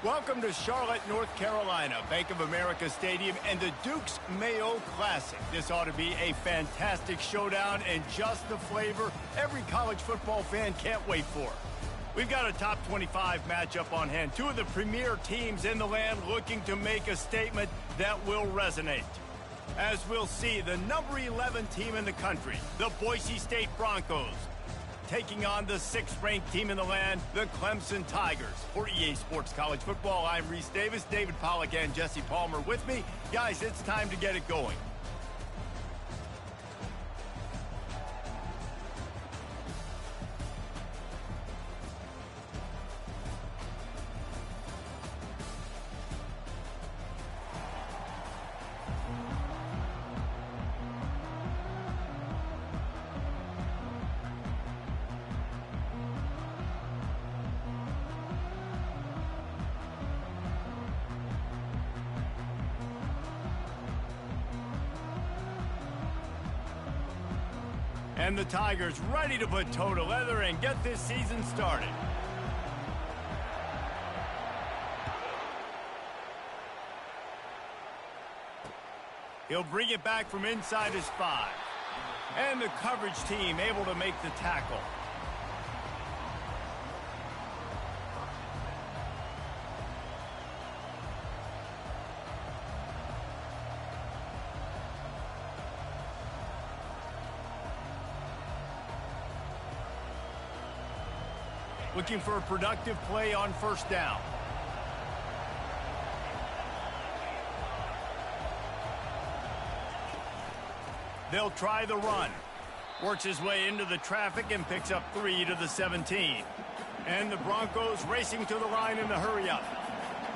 Welcome to Charlotte, North Carolina, Bank of America Stadium, and the Duke's Mayo Classic. This ought to be a fantastic showdown and just the flavor every college football fan can't wait for. We've got a top 25 matchup on hand. Two of the premier teams in the land looking to make a statement that will resonate. As we'll see, the number 11 team in the country, the Boise State Broncos, taking on the 6th-ranked team in the land, the Clemson Tigers. For EA Sports College Football, I'm Reese Davis, David Pollack, and Jesse Palmer with me. Guys, it's time to get it going. And the Tigers ready to put toe to leather and get this season started. He'll bring it back from inside his 5. And the coverage team able to make the tackle. Looking for a productive play on first down. They'll try the run. Works his way into the traffic and picks up 3 to the 17. And the Broncos racing to the line in the hurry up.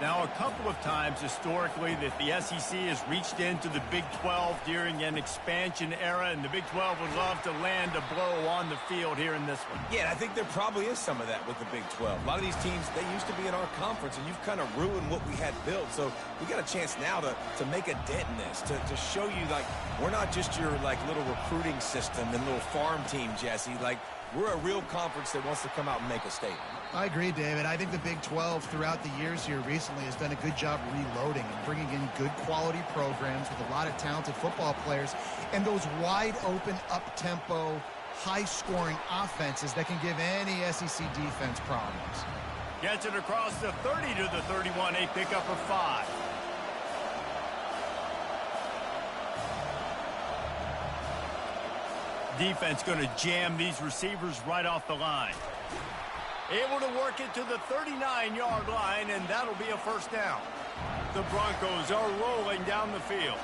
Now, a couple of times historically that the SEC has reached into the Big 12 during an expansion era, and the Big 12 would love to land a blow on the field here in this one. Yeah, I think there probably is some of that with the Big 12. A lot of these teams, they used to be in our conference, and you've kind of ruined what we had built. So we got a chance now to make a dent in this, to show you, like, we're not just your, like, little recruiting system and little farm team, Jesse. Like, we're a real conference that wants to come out and make a statement. I agree, David. I think the Big 12 throughout the years here recently has done a good job reloading and bringing in good quality programs with a lot of talented football players and those wide open, up-tempo, high-scoring offenses that can give any SEC defense problems. Gets it across the 30 to the 31, a pickup of 5. Defense going to jam these receivers right off the line. Able to work it to the 39-yard line, and that'll be a first down. The Broncos are rolling down the field.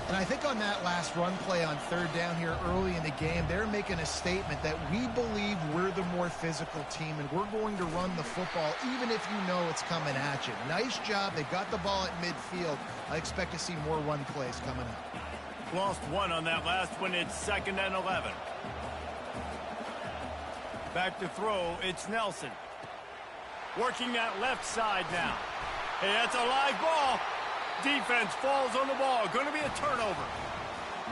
And I think on that last run play on third down here early in the game, they're making a statement that we believe we're the more physical team, and we're going to run the football even if you know it's coming at you. Nice job. They got the ball at midfield. I expect to see more run plays coming up. Lost 1 on that last one. It's 2nd and 11. Back to throw, it's Nelson. Working that left side now. Hey, that's a live ball. Defense falls on the ball. Going to be a turnover.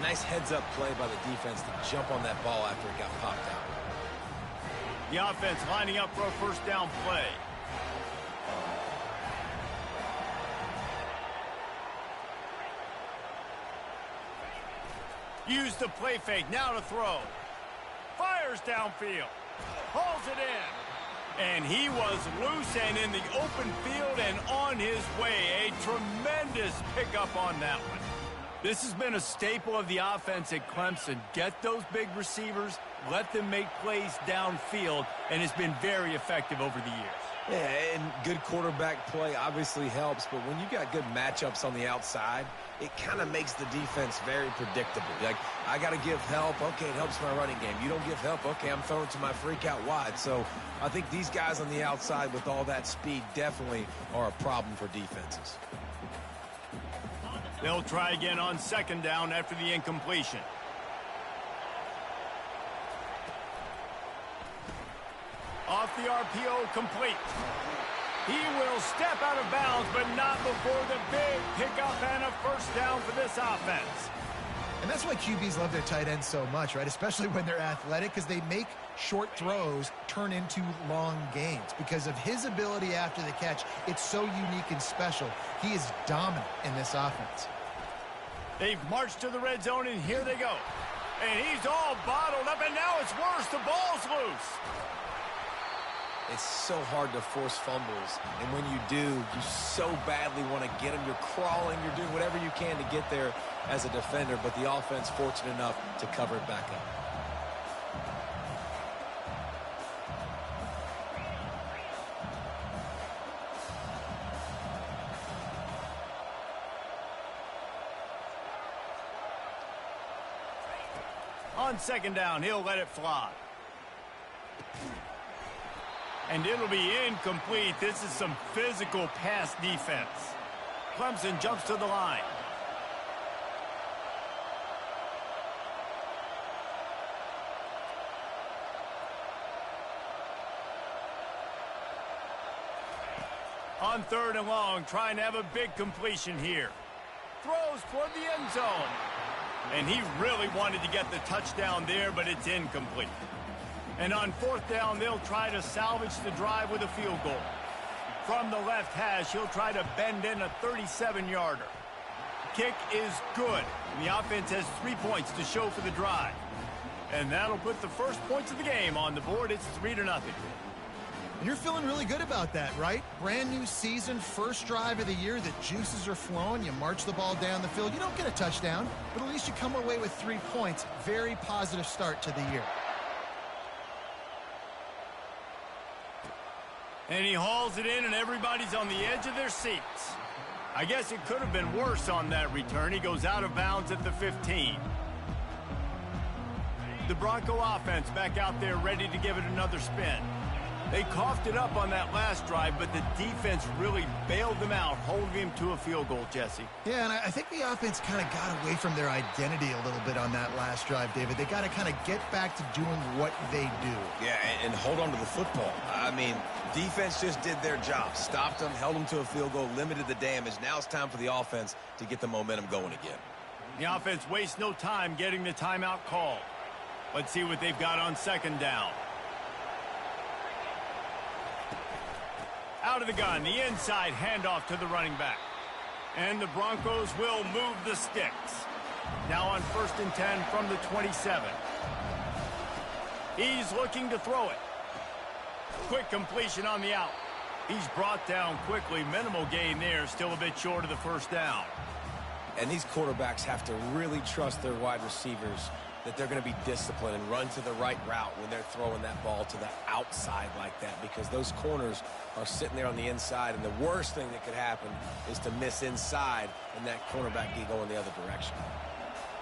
Nice heads-up play by the defense to jump on that ball after it got popped out. The offense lining up for a first down play. Use the play fake, now to throw. Fires downfield. Hauls it in. And he was loose and in the open field and on his way. A tremendous pickup on that one. This has been a staple of the offense at Clemson. Get those big receivers, let them make plays downfield, and it's been very effective over the years. Yeah, and good quarterback play obviously helps, but when you got good matchups on the outside, it kind of makes the defense very predictable. Like, I got to give help. Okay, it helps my running game. You don't give help. Okay, I'm throwing to my freak out wide. So I think these guys on the outside with all that speed definitely are a problem for defenses. They'll try again on 2nd down after the incompletion. Off the RPO, complete. He will step out of bounds, but not before the big pickup and a first down for this offense. And that's why QBs love their tight ends so much, right? Especially when they're athletic, because they make short throws turn into long gains. Because of his ability after the catch, it's so unique and special. He is dominant in this offense. They've marched to the red zone, and here they go. And he's all bottled up, and now it's worse. The ball's loose. It's so hard to force fumbles, and when you do, you so badly want to get them. You're crawling, you're doing whatever you can to get there as a defender, but the offense fortunate enough to cover it back up. On second down, he'll let it fly. And it'll be incomplete. This is some physical pass defense. Clemson jumps to the line. On third and long, trying to have a big completion here. Throws toward the end zone. And he really wanted to get the touchdown there, but it's incomplete. And on fourth down, they'll try to salvage the drive with a field goal. From the left hash, he'll try to bend in a 37-yarder. Kick is good. And the offense has 3 points to show for the drive. And that'll put the first points of the game on the board. It's 3-0. You're feeling really good about that, right? Brand new season, first drive of the year. The juices are flowing. You march the ball down the field. You don't get a touchdown, but at least you come away with 3 points. Very positive start to the year. And he hauls it in, and everybody's on the edge of their seats. I guess it could have been worse on that return. He goes out of bounds at the 15. The Bronco offense back out there ready to give it another spin. They coughed it up on that last drive, but the defense really bailed them out, holding him to a field goal, Jesse. Yeah, and I think the offense kind of got away from their identity a little bit on that last drive, David. They got to kind of get back to doing what they do. Yeah, and hold on to the football. I mean, defense just did their job. Stopped them, held them to a field goal, limited the damage. Now it's time for the offense to get the momentum going again. The offense wastes no time getting the timeout called. Let's see what they've got on second down. Out of the gun, the inside handoff to the running back. And the Broncos will move the sticks. Now on 1st and 10 from the 27. He's looking to throw it. Quick completion on the out. He's brought down quickly. Minimal gain there, still a bit short of the first down. And these quarterbacks have to really trust their wide receivers that they're going to be disciplined and run to the right route when they're throwing that ball to the outside like that, because those corners are sitting there on the inside, and the worst thing that could happen is to miss inside and that cornerback get going the other direction.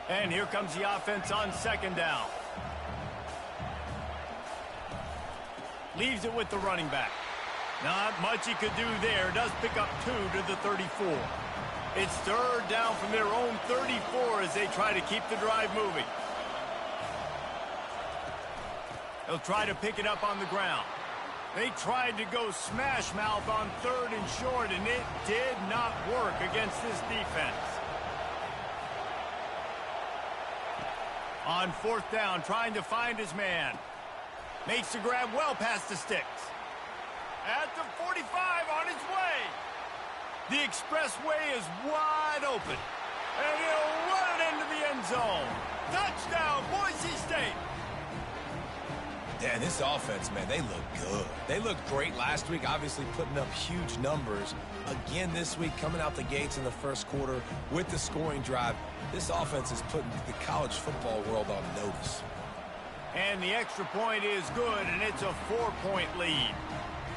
And here comes the offense on second down. Leaves it with the running back. Not much he could do there. Does pick up 2 to the 34. It's third down from their own 34 as they try to keep the drive moving. They'll try to pick it up on the ground. They tried to go smash mouth on 3rd and short, and it did not work against this defense. On 4th down, trying to find his man. Makes the grab well past the sticks. At the 45 on his way. The expressway is wide open. And he'll run it into the end zone. Touchdown, Boise State. Yeah, this offense, man, they look good. They looked great last week, obviously putting up huge numbers. Again this week, coming out the gates in the first quarter with the scoring drive. This offense is putting the college football world on notice. And the extra point is good, and it's a 4-point lead.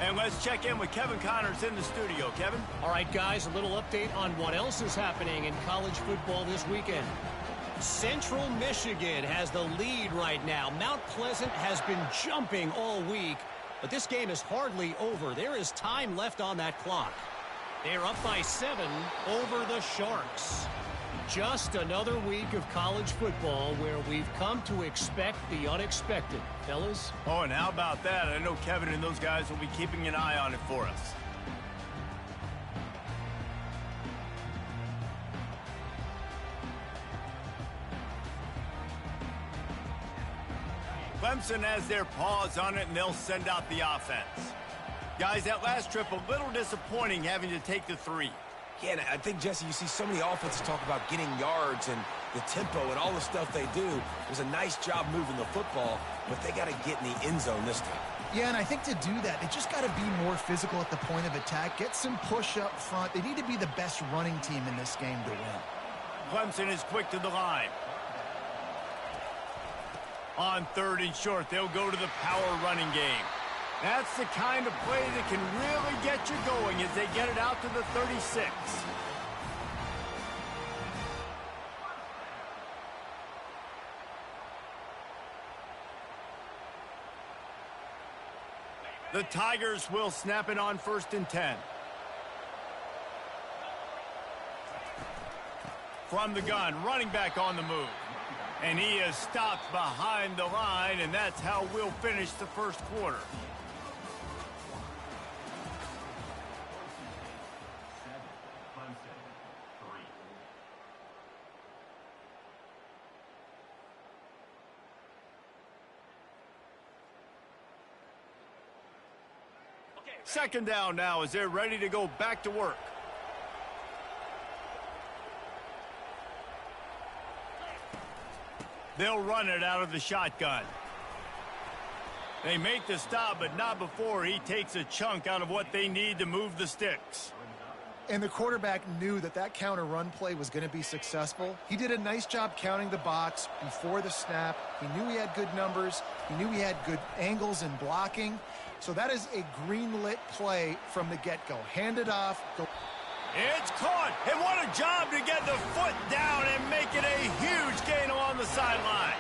And let's check in with Kevin Connors in the studio. Kevin? All right, guys, a little update on what else is happening in college football this weekend. Central Michigan has the lead right now. Mount Pleasant has been jumping all week, but this game is hardly over. There is time left on that clock. They're up by 7 over the Sharks. Just another week of college football where we've come to expect the unexpected, fellas. Oh, and how about that? I know Kevin and those guys will be keeping an eye on it for us. Clemson has their paws on it, and they'll send out the offense. Guys, that last trip, a little disappointing having to take the 3. Yeah, and I think, Jesse, you see so many offenses talk about getting yards and the tempo and all the stuff they do. It was a nice job moving the football, but they got to get in the end zone this time. Yeah, and I think to do that, they just got to be more physical at the point of attack, get some push up front. They need to be the best running team in this game to win. Clemson is quick to the line. On 3rd and short, they'll go to the power running game. That's the kind of play that can really get you going as they get it out to the 36. The Tigers will snap it on 1st and 10. From the gun, running back on the move. And he is stopped behind the line, and that's how we'll finish the first quarter. Second down now as they're ready to go back to work. They'll run it out of the shotgun. They make the stop, but not before he takes a chunk out of what they need to move the sticks. And the quarterback knew that that counter run play was going to be successful. He did a nice job counting the box before the snap. He knew he had good numbers. He knew he had good angles and blocking. So that is a green-lit play from the get-go. Hand it off. Go. It's caught, and what a job to get the foot down and make it a huge gain along the sideline.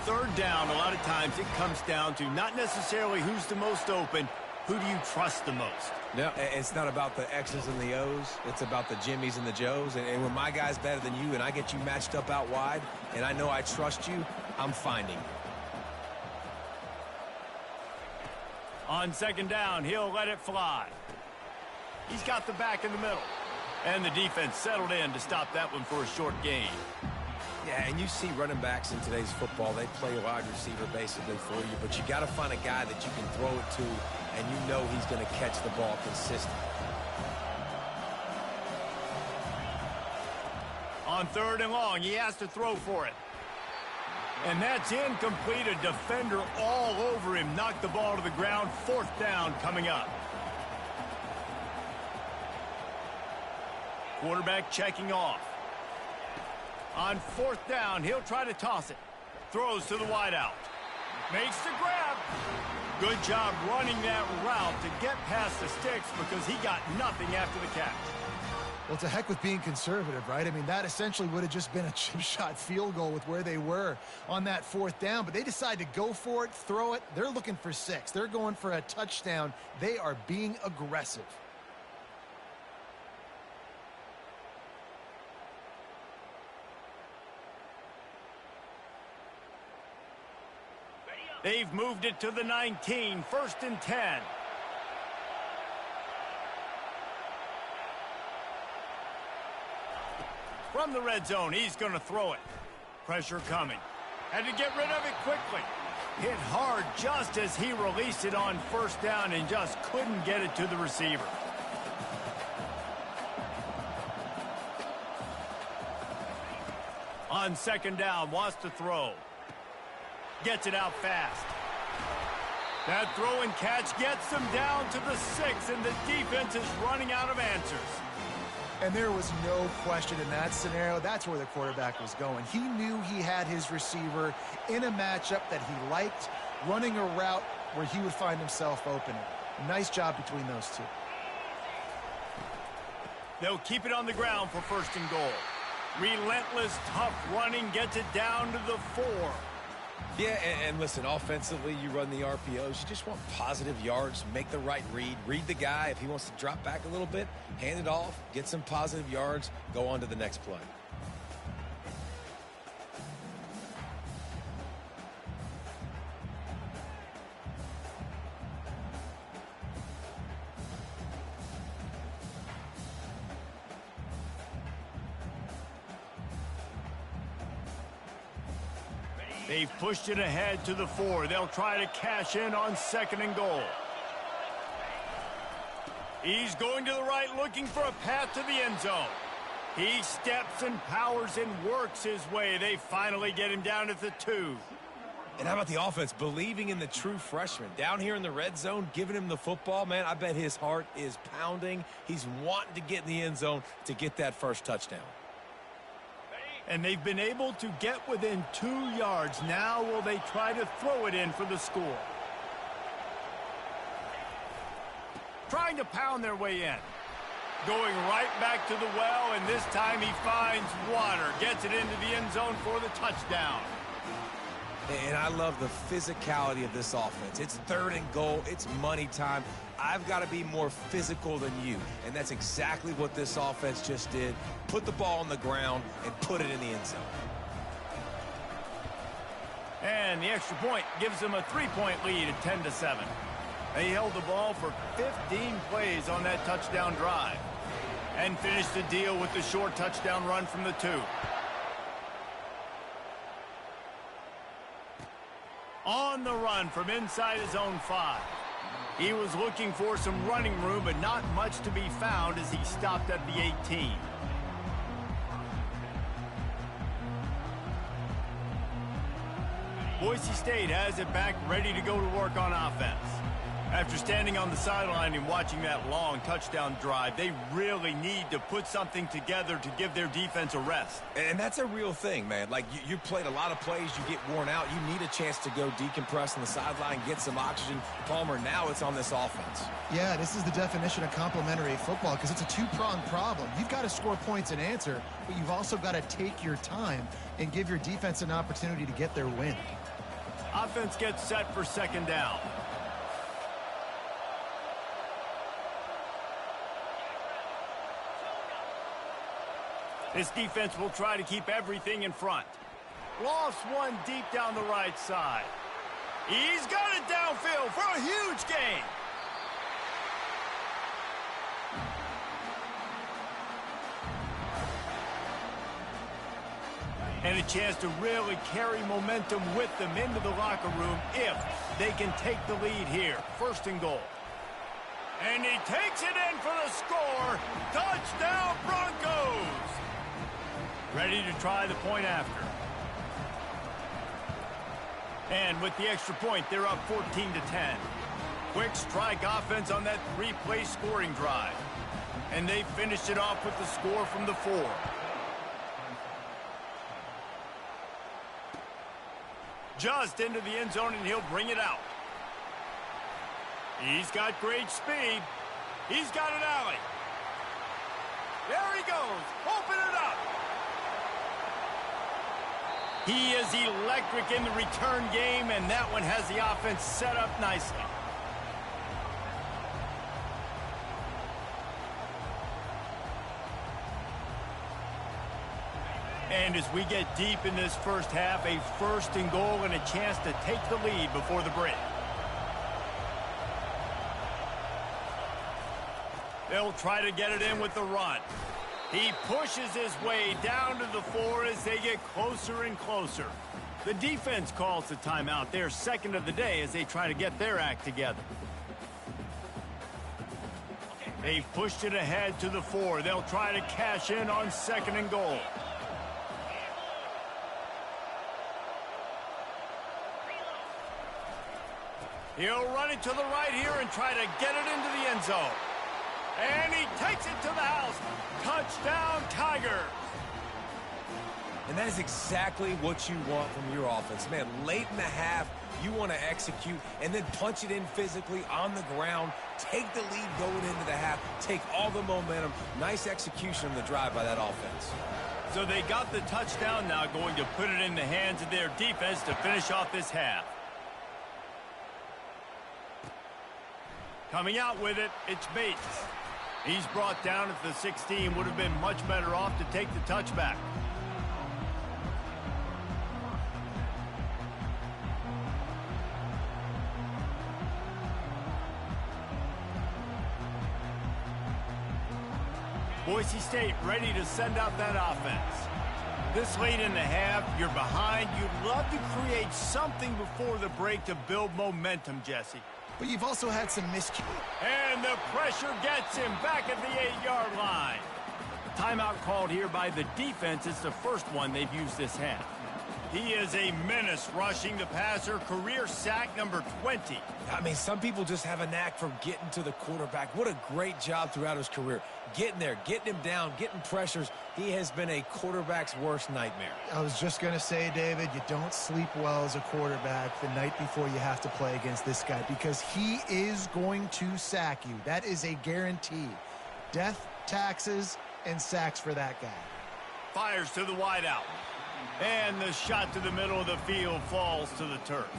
3rd down, a lot of times it comes down to not necessarily who's the most open, who do you trust the most? No, it's not about the X's and the O's. It's about the Jimmies and the Joes. And when my guy's better than you and I get you matched up out wide, and I know I trust you, I'm finding. On 2nd down, he'll let it fly. He's got the back in the middle. And the defense settled in to stop that one for a short gain. Yeah, and you see running backs in today's football, they play wide receiver basically for you, but you got to find a guy that you can throw it to, and you know he's going to catch the ball consistently. On 3rd and long, he has to throw for it. And that's incomplete. A defender all over him. Knocked the ball to the ground. 4th down coming up. Quarterback checking off. On 4th down, he'll try to toss it. Throws to the wideout. Makes the grab. Good job running that route to get past the sticks because he got nothing after the catch. Well, to heck with being conservative, right? I mean, that essentially would have just been a chip shot field goal with where they were on that 4th down. But they decide to go for it, throw it. They're looking for 6. They're going for a touchdown. They are being aggressive. They've moved it to the 19, 1st and 10. From the red zone, he's going to throw it. Pressure coming. Had to get rid of it quickly. Hit hard just as he released it on 1st down and just couldn't get it to the receiver. On 2nd down, wants to throw. Gets it out fast. That throw and catch gets them down to the 6, and the defense is running out of answers. And there was no question in that scenario. That's where the quarterback was going. He knew he had his receiver in a matchup that he liked, running a route where he would find himself opening. Nice job between those two. They'll keep it on the ground for 1st and goal. Relentless, tough running gets it down to the 4. Yeah, and listen, offensively, you run the RPOs. You just want positive yards, make the right read. Read the guy. If he wants to drop back a little bit, hand it off, get some positive yards, go on to the next play. They've pushed it ahead to the 4. They'll try to cash in on 2nd and goal. He's going to the right, looking for a path to the end zone. He steps and powers and works his way. They finally get him down at the 2. And how about the offense believing in the true freshman? Down here in the red zone, giving him the football, man, I bet his heart is pounding. He's wanting to get in the end zone to get that first touchdown. And they've been able to get within 2 yards. Now will they try to throw it in for the score? Trying to pound their way in. Going right back to the well, and this time he finds water. Gets it into the end zone for the touchdown. And I love the physicality of this offense. It's 3rd and goal. It's money time. I've got to be more physical than you. And that's exactly what this offense just did. Put the ball on the ground and put it in the end zone. And the extra point gives them a 3-point lead at 10-7. They held the ball for 15 plays on that touchdown drive. And finished the deal with the short touchdown run from the 2. On the run from inside his own 5. He was looking for some running room, but not much to be found as he stopped at the 18. Boise State has it back, ready to go to work on offense. After standing on the sideline and watching that long touchdown drive, they really need to put something together to give their defense a rest. And that's a real thing, man. Like, you played a lot of plays, you get worn out. You need a chance to go decompress on the sideline, get some oxygen. Palmer, now it's on this offense. Yeah, this is the definition of complementary football because it's a two-pronged problem. You've got to score points and answer, but you've also got to take your time and give your defense an opportunity to get their win. Offense gets set for 2nd down. This defense will try to keep everything in front. Lofts one deep down the right side. He's got it downfield for a huge gain. And a chance to really carry momentum with them into the locker room if they can take the lead here. 1st and goal. And he takes it in for the score. Touchdown, Broncos! Ready to try the point after. And with the extra point, they're up 14-10. Quick strike offense on that 3-play scoring drive. And they finished it off with the score from the 4. Just into the end zone, and he'll bring it out. He's got great speed. He's got an alley. There he goes. Open it up. He is electric in the return game, and that one has the offense set up nicely. And as we get deep in this first half, a 1st and goal and a chance to take the lead before the break. They'll try to get it in with the run. He pushes his way down to the 4 as they get closer and closer. The defense calls the timeout. Their 2nd of the day as they try to get their act together. They've pushed it ahead to the 4. They'll try to cash in on 2nd and goal. He'll run it to the right here and try to get it into the end zone. And he takes it to the house. Touchdown, Tigers. And that is exactly what you want from your offense. Man, late in the half, you want to execute and then punch it in physically on the ground. Take the lead going into the half. Take all the momentum. Nice execution on the drive by that offense. So they got the touchdown, now going to put it in the hands of their defense to finish off this half. Coming out with it, it's Bates. He's brought down at the 16. Would have been much better off to take the touchback. Boise State ready to send out that offense. This late in the half, you're behind. You'd love to create something before the break to build momentum, Jesse. But you've also had some miscues. And the pressure gets him back at the 8-yard line. Timeout called here by the defense. It's the first one they've used this half. He is a menace rushing the passer. Career sack number 20. I mean, some people just have a knack for getting to the quarterback. What a great job throughout his career. Getting there, getting him down, getting pressures. He has been a quarterback's worst nightmare. I was just going to say, David, you don't sleep well as a quarterback the night before you have to play against this guy because he is going to sack you. That is a guarantee. Death, taxes, and sacks for that guy. Fires to the wideout. And the shot to the middle of the field falls to the turf.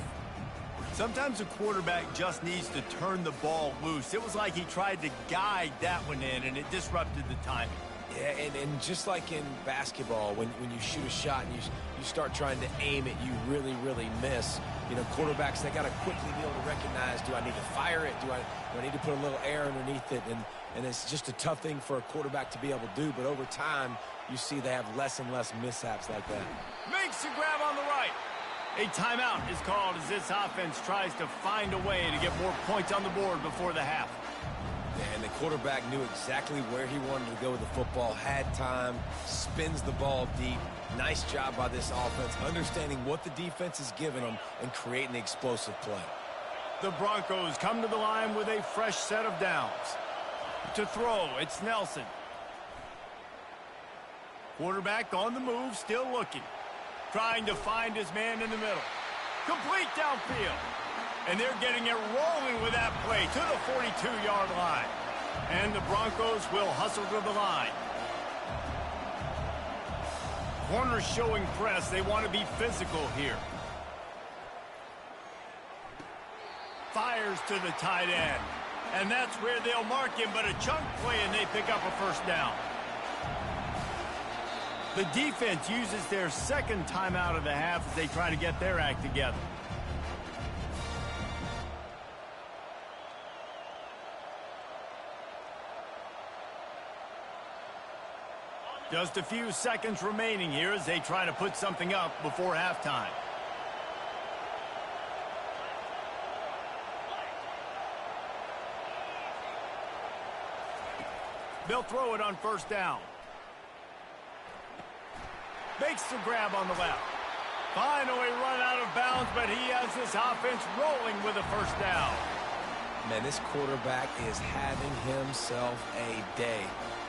Sometimes a quarterback just needs to turn the ball loose. It was like he tried to guide that one in, and it disrupted the timing. Yeah, and just like in basketball, when you shoot a shot and you start trying to aim it, you really, really miss. You know, quarterbacks, they got to quickly be able to recognize, do I need to fire it? Do I need to put a little air underneath it? And it's just a tough thing for a quarterback to be able to do. But over time, you see they have less and less mishaps like that. Makes the grab on the right. A timeout is called as this offense tries to find a way to get more points on the board before the half. And the quarterback knew exactly where he wanted to go with the football, had time, spins the ball deep. Nice job by this offense, understanding what the defense is giving them and creating the explosive play. The Broncos come to the line with a fresh set of downs. To throw, it's Nelson. Quarterback on the move, still looking. Trying to find his man in the middle. Complete downfield. And they're getting it rolling with that play to the 42-yard line. And the Broncos will hustle to the line. Corners showing press. They want to be physical here. Fires to the tight end. And that's where they'll mark him, but a chunk play, and they pick up a first down. The defense uses their second timeout of the half as they try to get their act together. Just a few seconds remaining here as they try to put something up before halftime. They'll throw it on first down. Makes the grab on the left. Finally run out of bounds, but he has this offense rolling with a first down. Man, this quarterback is having himself a day.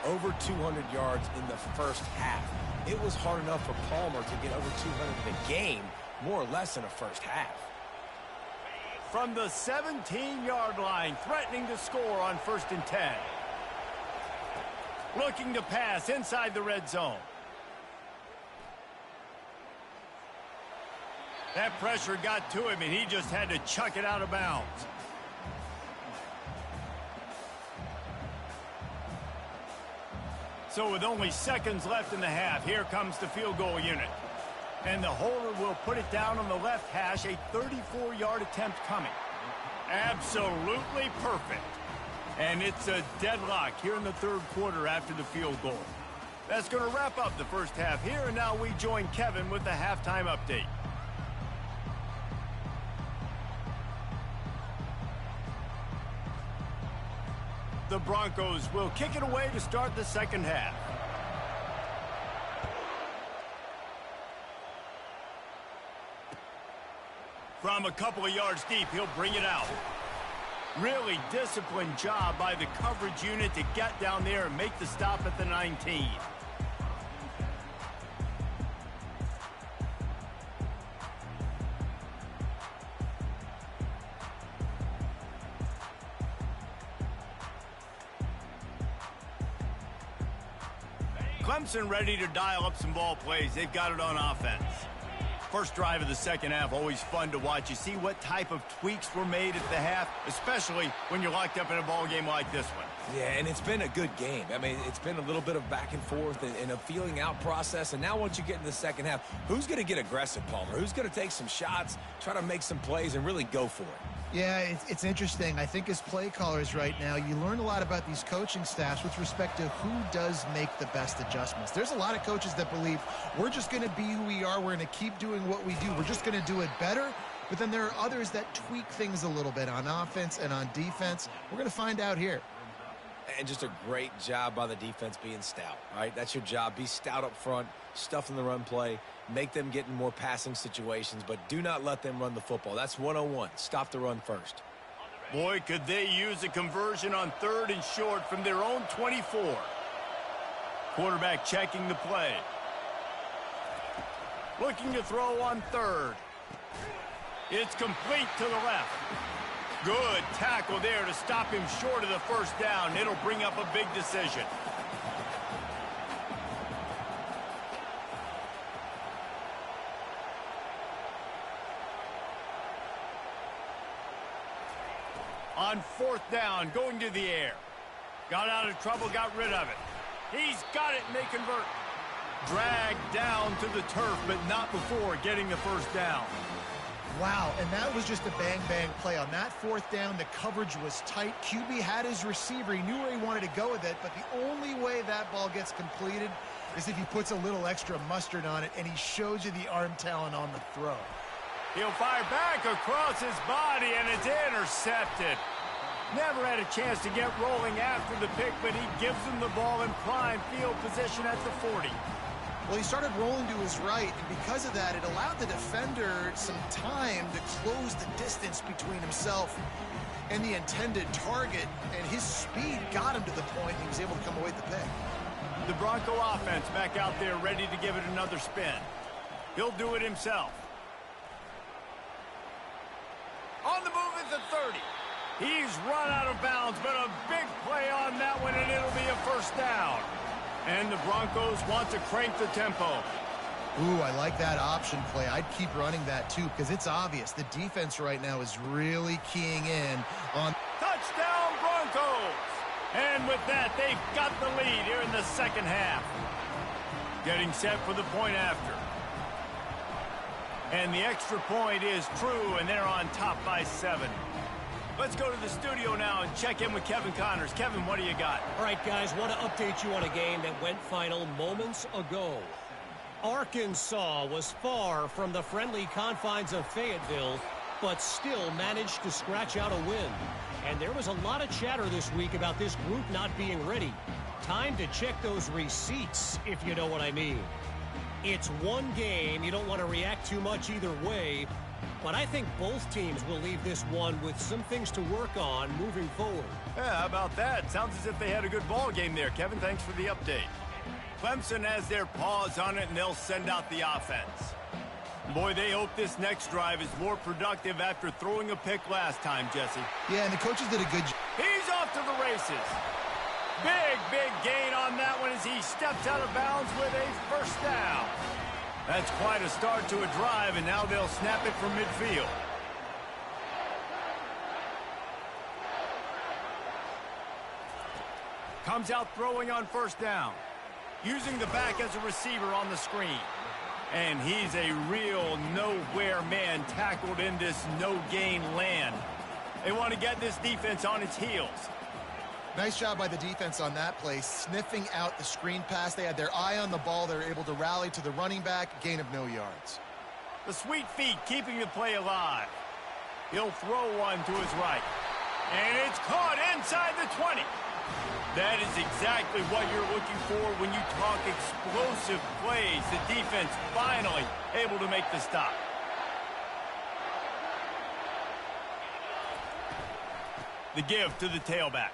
Over 200 yards in the first half. It was hard enough for Palmer to get over 200 in a game, more or less in a first half. From the 17-yard line, threatening to score on 1st and 10. Looking to pass inside the red zone. That pressure got to him, and he just had to chuck it out of bounds. So with only seconds left in the half, here comes the field goal unit. And the holder will put it down on the left hash, a 34-yard attempt coming. Absolutely perfect. And it's a deadlock here in the third quarter after the field goal. That's going to wrap up the first half here, and now we join Kevin with the halftime update. The Broncos will kick it away to start the second half. From a couple of yards deep, he'll bring it out. Really disciplined job by the coverage unit to get down there and make the stop at the 19. Clemson ready to dial up some ball plays. They've got it on offense. First drive of the second half, always fun to watch. You see what type of tweaks were made at the half, especially when you're locked up in a ball game like this one. Yeah, and it's been a good game. I mean, it's been a little bit of back and forth and a feeling out process. And now once you get into the second half, who's going to get aggressive, Palmer? Who's going to take some shots, try to make some plays, and really go for it? Yeah, it's interesting. I think as play callers right now, you learn a lot about these coaching staffs with respect to who does make the best adjustments. There's a lot of coaches that believe we're just going to be who we are. We're going to keep doing what we do. We're just going to do it better. But then there are others that tweak things a little bit on offense and on defense. We're going to find out here. And just a great job by the defense being stout, right? That's your job. Be stout up front, stuff in the run play, make them get in more passing situations, but do not let them run the football. That's 101. Stop the run first. Boy, could they use a conversion on 3rd and short from their own 24. Quarterback checking the play. Looking to throw on 3rd. It's complete to the left. Good tackle there to stop him short of the first down. It'll bring up a big decision. On 4th down, going to the air. Got out of trouble, got rid of it. He's got it, and they convert. Dragged down to the turf, but not before getting the first down. Wow, and that was just a bang-bang play. On that 4th down, the coverage was tight. QB had his receiver. He knew where he wanted to go with it, but the only way that ball gets completed is if he puts a little extra mustard on it, and he shows you the arm talent on the throw. He'll fire back across his body, and it's intercepted. Never had a chance to get rolling after the pick, but he gives him the ball in prime field position at the 40. Well, he started rolling to his right, and because of that, it allowed the defender some time to close the distance between himself and the intended target, and his speed got him to the point he was able to come away with the pick. The Bronco offense back out there ready to give it another spin. He'll do it himself. On the move at the 30. He's run out of bounds, but a big play on that one, and it'll be a first down. And the Broncos want to crank the tempo. Ooh, I like that option play. I'd keep running that, too, because it's obvious. The defense right now is really keying in on... Touchdown, Broncos! And with that, they've got the lead here in the second half. Getting set for the point after. And the extra point is true, and they're on top by 7. Let's go to the studio now and check in with Kevin Connors. Kevin, what do you got? All right, guys, want to update you on a game that went final moments ago. Arkansas was far from the friendly confines of Fayetteville, but still managed to scratch out a win. And there was a lot of chatter this week about this group not being ready. Time to check those receipts, if you know what I mean. It's one game. You don't want to react too much either way. But I think both teams will leave this one with some things to work on moving forward. Yeah, how about that? Sounds as if they had a good ball game there. Kevin, thanks for the update. Clemson has their paws on it, and they'll send out the offense. Boy, they hope this next drive is more productive after throwing a pick last time, Jesse. Yeah, and the coaches did a good job. He's off to the races. Big gain on that one as he steps out of bounds with a first down. That's quite a start to a drive, and now they'll snap it from midfield. Comes out throwing on first down. Using the back as a receiver on the screen. And he's a real nowhere man tackled in this no-gain land. They want to get this defense on its heels. Nice job by the defense on that play, sniffing out the screen pass. They had their eye on the ball. They were able to rally to the running back, gain of no yards. The sweet feet keeping the play alive. He'll throw one to his right. And it's caught inside the 20. That is exactly what you're looking for when you talk explosive plays. The defense finally able to make the stop. The give to the tailback.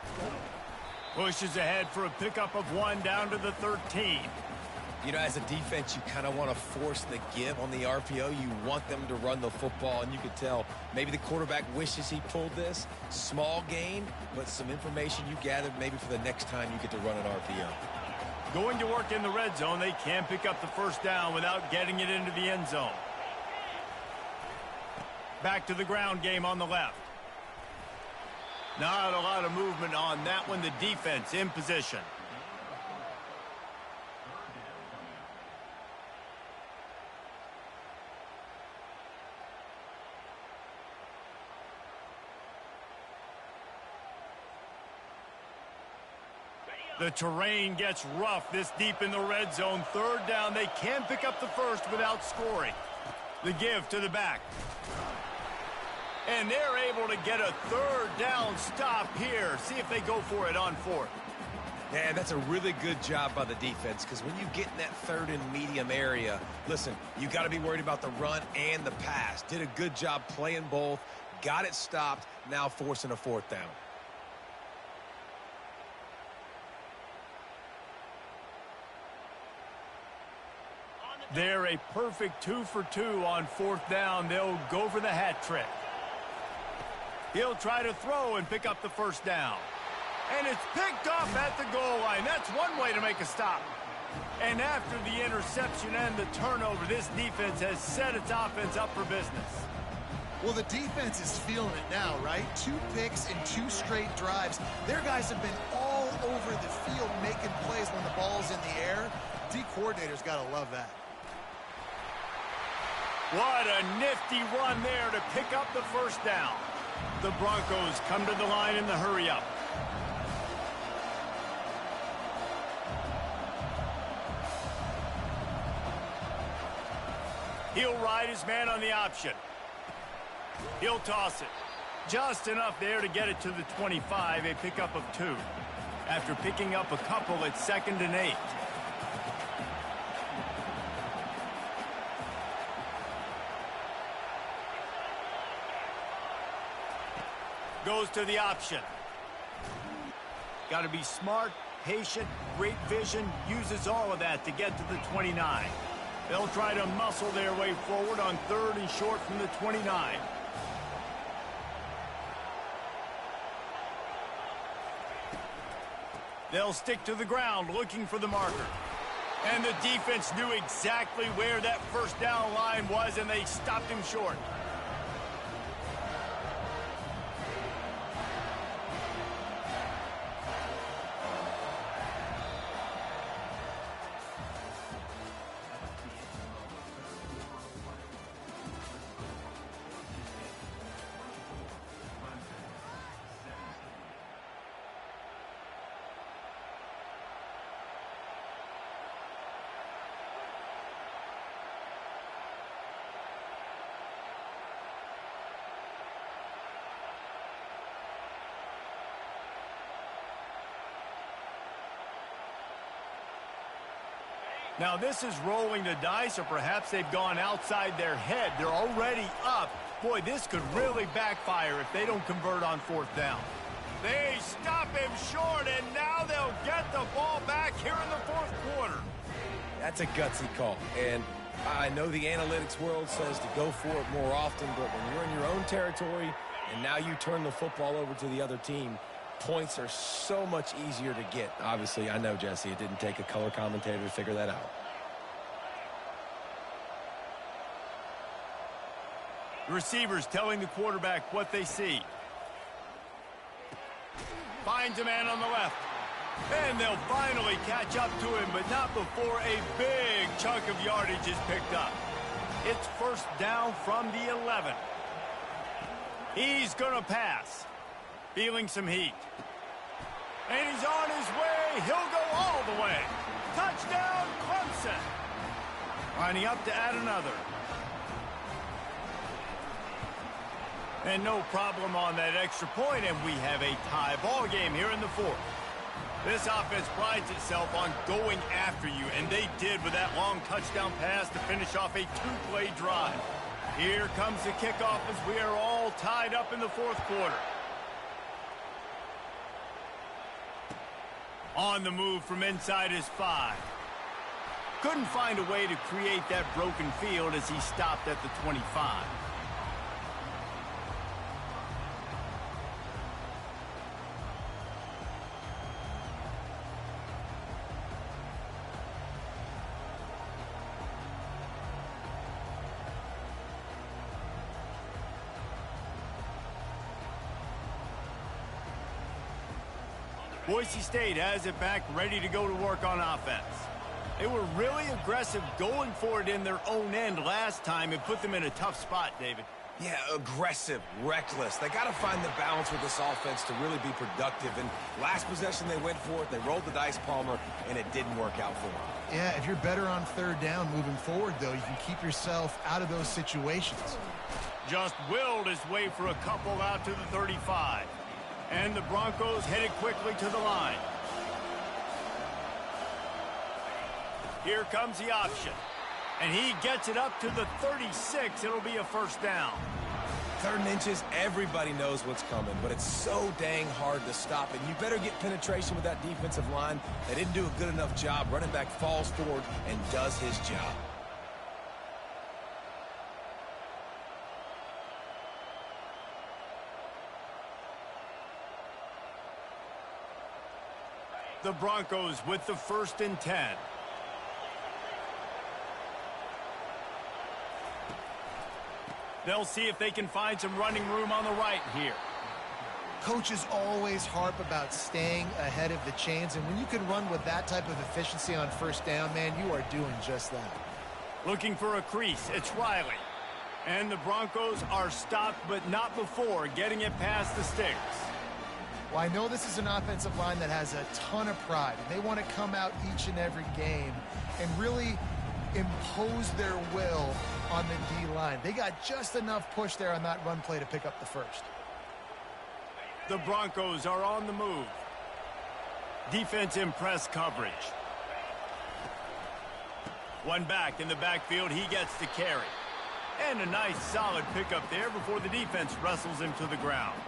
Pushes ahead for a pickup of 1 down to the 13. You know, as a defense, you kind of want to force the give on the RPO. You want them to run the football, and you could tell maybe the quarterback wishes he pulled this. Small gain, but some information you gathered maybe for the next time you get to run an RPO. Going to work in the red zone. They can pick up the first down without getting it into the end zone. Back to the ground game on the left. Not a lot of movement on that one. The defense in position. The terrain gets rough this deep in the red zone. Third down, they can pick up the first without scoring. The give to the back. And they're able to get a third down stop here. See if they go for it on fourth. Yeah, that's a really good job by the defense, because when you get in that third and medium area, listen, you got to be worried about the run and the pass. Did a good job playing both, got it stopped, now forcing a fourth down. They're a perfect 2 for 2 on fourth down. They'll go for the hat trick. He'll try to throw and pick up the first down. And it's picked off at the goal line. That's one way to make a stop. And after the interception and the turnover, this defense has set its offense up for business. Well, the defense is feeling it now, right? 2 picks in 2 straight drives. Their guys have been all over the field making plays when the ball's in the air. D coordinator's got to love that. What a nifty run there to pick up the first down. The Broncos come to the line in the hurry-up. He'll ride his man on the option. He'll toss it. Just enough there to get it to the 25, a pickup of 2. After picking up a couple, it's 2nd and 8. Goes to the option. Got to be smart, patient, great vision, uses all of that to get to the 29. They'll try to muscle their way forward on 3rd and short from the 29. They'll stick to the ground looking for the marker. And the defense knew exactly where that first down line was, and they stopped him short. Now this is rolling the dice, or perhaps they've gone outside their head. They're already up. Boy, this could really backfire if they don't convert on 4th down. They stop him short, and now they'll get the ball back here in the 4th quarter. That's a gutsy call, and I know the analytics world says to go for it more often, but when you're in your own territory and now you turn the football over to the other team, points are so much easier to get. Obviously, I know, Jesse, it didn't take a color commentator to figure that out. The receivers telling the quarterback what they see. Finds a man on the left. And they'll finally catch up to him, but not before a big chunk of yardage is picked up. It's 1st down from the 11. He's going to pass. Feeling some heat. And he's on his way. He'll go all the way. Touchdown, Clemson. Lining up to add another. And no problem on that extra point, and we have a tie ball game here in the 4th. This offense prides itself on going after you, and they did with that long touchdown pass to finish off a 2-play drive. Here comes the kickoff as we are all tied up in the 4th quarter. On the move from inside his 5. Couldn't find a way to create that broken field as he stopped at the 25. Boise State has it back, ready to go to work on offense. They were really aggressive going for it in their own end last time and put them in a tough spot, David. Yeah, aggressive, reckless. They got to find the balance with this offense to really be productive. And last possession, they went for it. They rolled the dice, Palmer, and it didn't work out for them. Yeah, if you're better on third down moving forward, though, you can keep yourself out of those situations. Just willed his way for a couple out to the 35. And the Broncos headed quickly to the line. Here comes the option. And he gets it up to the 36. It'll be a first down. 3rd and inches, everybody knows what's coming, but it's so dang hard to stop it. You better get penetration with that defensive line. They didn't do a good enough job. Running back falls forward and does his job. The Broncos with the 1st and 10. They'll see if they can find some running room on the right here. Coaches always harp about staying ahead of the chains, and when you can run with that type of efficiency on first down, man, you are doing just that. Looking for a crease, it's Riley. And the Broncos are stopped, but not before getting it past the sticks. Well, I know this is an offensive line that has a ton of pride, and they want to come out each and every game and really impose their will on the D-line. They got just enough push there on that run play to pick up the first. The Broncos are on the move. Defense in press coverage. One back in the backfield, he gets to carry. And a nice solid pickup there before the defense wrestles him to the ground.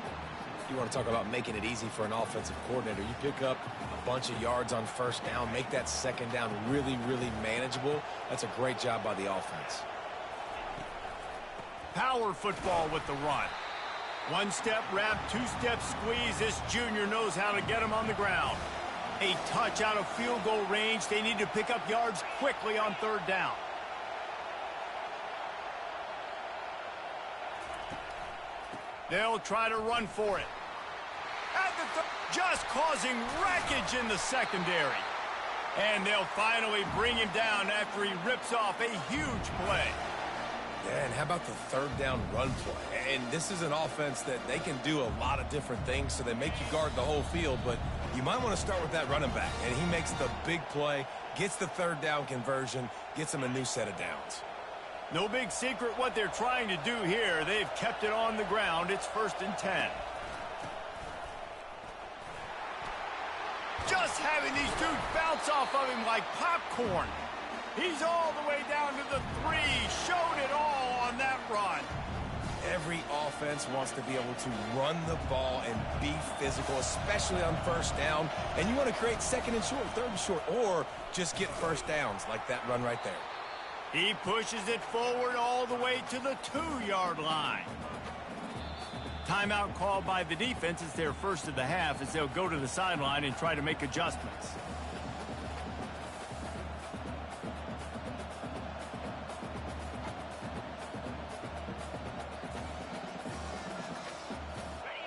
You want to talk about making it easy for an offensive coordinator. You pick up a bunch of yards on first down, make that second down really, really manageable. That's a great job by the offense. Power football with the run. One step wrap, 2-step squeeze. This junior knows how to get him on the ground. A touch out of field goal range. They need to pick up yards quickly on 3rd down. They'll try to run for it. Just causing wreckage in the secondary. And they'll finally bring him down after he rips off a huge play. Yeah, and how about the 3rd down run play? And this is an offense that they can do a lot of different things, so they make you guard the whole field, but you might want to start with that running back. And he makes the big play, gets the 3rd down conversion, gets him a new set of downs. No big secret what they're trying to do here. They've kept it on the ground. It's 1st and 10. Just having these dudes bounce off of him like popcorn. He's all the way down to the 3. Showed it all on that run. Every offense wants to be able to run the ball and be physical, especially on first down. And you want to create 2nd and short, 3rd and short, or just get first downs like that run right there. He pushes it forward all the way to the 2-yard line. Timeout called by the defense. It's their first of the half as they'll go to the sideline and try to make adjustments.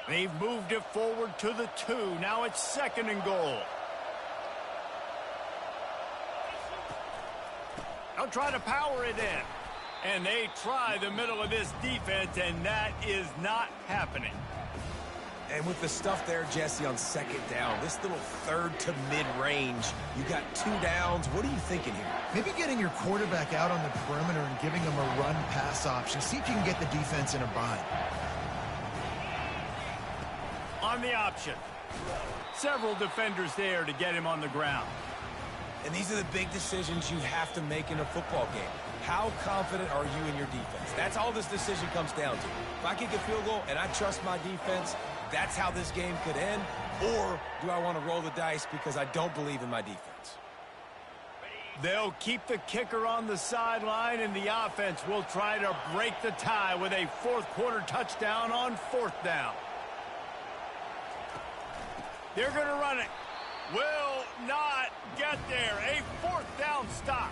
They've moved it forward to the 2. Now it's 2nd and goal. They'll try to power it in. And they try the middle of this defense, and that is not happening. And with the stuff there, Jesse, on 2nd down, this little 3rd to mid-range, you got 2 downs. What are you thinking here? Maybe getting your quarterback out on the perimeter and giving him a run-pass option. See if you can get the defense in a bind. On the option. Several defenders there to get him on the ground. And these are the big decisions you have to make in a football game. How confident are you in your defense? That's all this decision comes down to. If I kick a field goal and I trust my defense, that's how this game could end. Or do I want to roll the dice because I don't believe in my defense? They'll keep the kicker on the sideline, and the offense will try to break the tie with a 4th-quarter touchdown on 4th down. They're going to run it. Will not get there. A 4th down stop.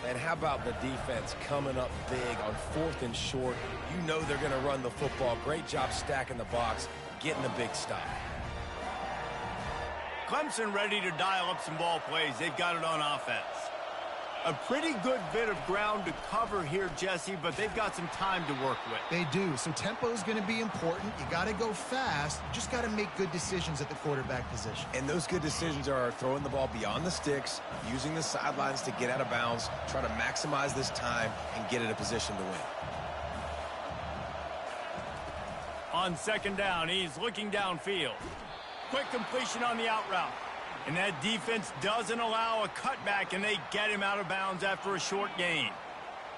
And how about the defense coming up big on 4th and short? You know they're going to run the football. Great job stacking the box, getting the big stop. Clemson ready to dial up some ball plays. They've got it on offense. A pretty good bit of ground to cover here, Jesse, but they've got some time to work with. They do, so tempo is going to be important. You got to go fast. You just got to make good decisions at the quarterback position. And those good decisions are throwing the ball beyond the sticks, using the sidelines to get out of bounds, try to maximize this time, and get in a position to win. On second down, he's looking downfield. Quick completion on the out route. And that defense doesn't allow a cutback, and they get him out of bounds after a short gain.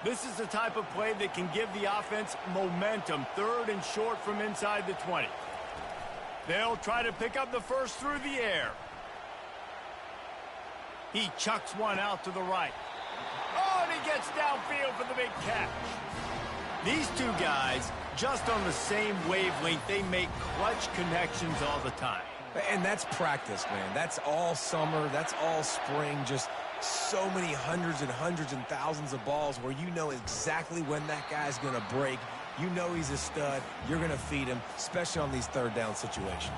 This is the type of play that can give the offense momentum. Third and short from inside the 20. They'll try to pick up the first through the air. He chucks one out to the right. Oh, and he gets downfield for the big catch. These two guys, just on the same wavelength, they make clutch connections all the time. And that's practice, man. That's all summer. That's all spring. Just so many hundreds and thousands of balls where you know exactly when that guy's going to break. You know he's a stud. You're going to feed him, especially on these third down situations.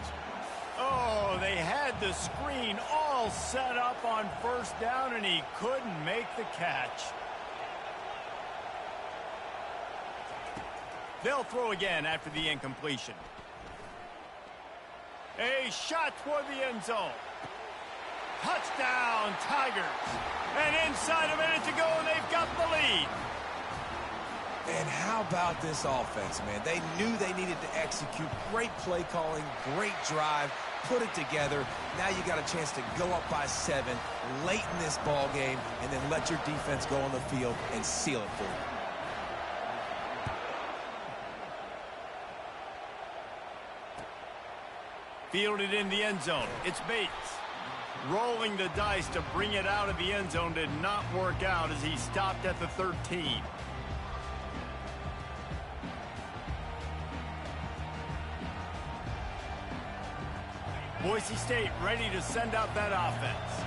Oh, they had the screen all set up on first down, and he couldn't make the catch. They'll throw again after the incompletion. A shot toward the end zone. Touchdown, Tigers. And inside a minute to go, and they've got the lead. And how about this offense, man? They knew they needed to execute. Great play calling, great drive, put it together. Now you got a chance to go up by 7 late in this ball game, and then let your defense go on the field and seal it for you. Fielded in the end zone. It's Bates. Rolling the dice to bring it out of the end zone did not work out as he stopped at the 13. Boise State ready to send out that offense.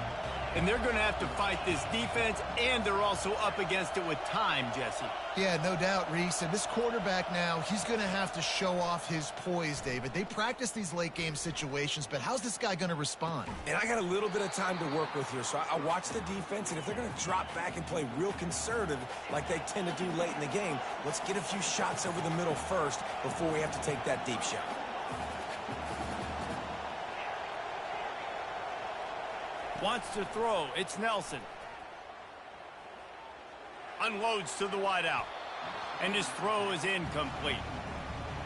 And they're going to have to fight this defense, and they're also up against it with time, Jesse. Yeah, no doubt, Reese. And this quarterback now, he's going to have to show off his poise, David. They practice these late-game situations, but how's this guy going to respond? And I got a little bit of time to work with here, so I watch the defense, and if they're going to drop back and play real conservative like they tend to do late in the game, let's get a few shots over the middle first before we have to take that deep shot. Wants to throw. It's Nelson. Unloads to the wideout. And his throw is incomplete.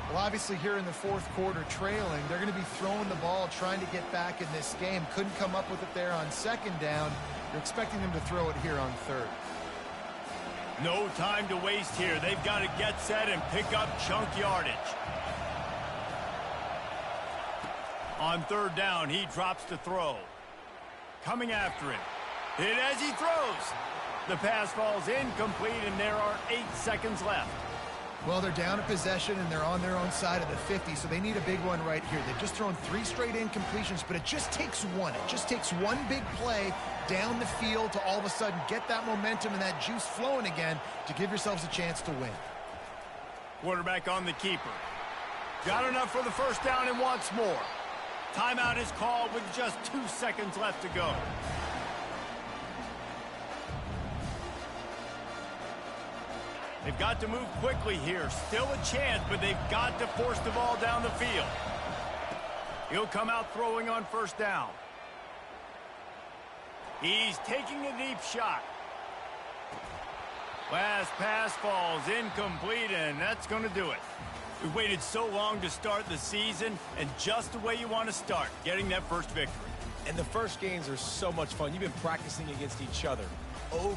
Well, obviously here in the fourth quarter trailing, they're going to be throwing the ball, trying to get back in this game. Couldn't come up with it there on second down. You're expecting them to throw it here on third. No time to waste here. They've got to get set and pick up chunk yardage. On third down, he drops to throw. Coming after him. Hit as he throws. The pass falls incomplete, and there are 8 seconds left. Well, they're down a possession, and they're on their own side of the 50, so they need a big one right here. They've just thrown 3 straight incompletions, but it just takes one. It just takes one big play down the field to all of a sudden get that momentum and that juice flowing again to give yourselves a chance to win. Quarterback on the keeper. Got enough for the first down and wants more. Timeout is called with just 2 seconds left to go. They've got to move quickly here. Still a chance, but they've got to force the ball down the field. He'll come out throwing on first down. He's taking a deep shot. Last pass falls incomplete, and that's going to do it. We waited so long to start the season, and just the way you want to start, getting that first victory. And the first games are so much fun. You've been practicing against each other over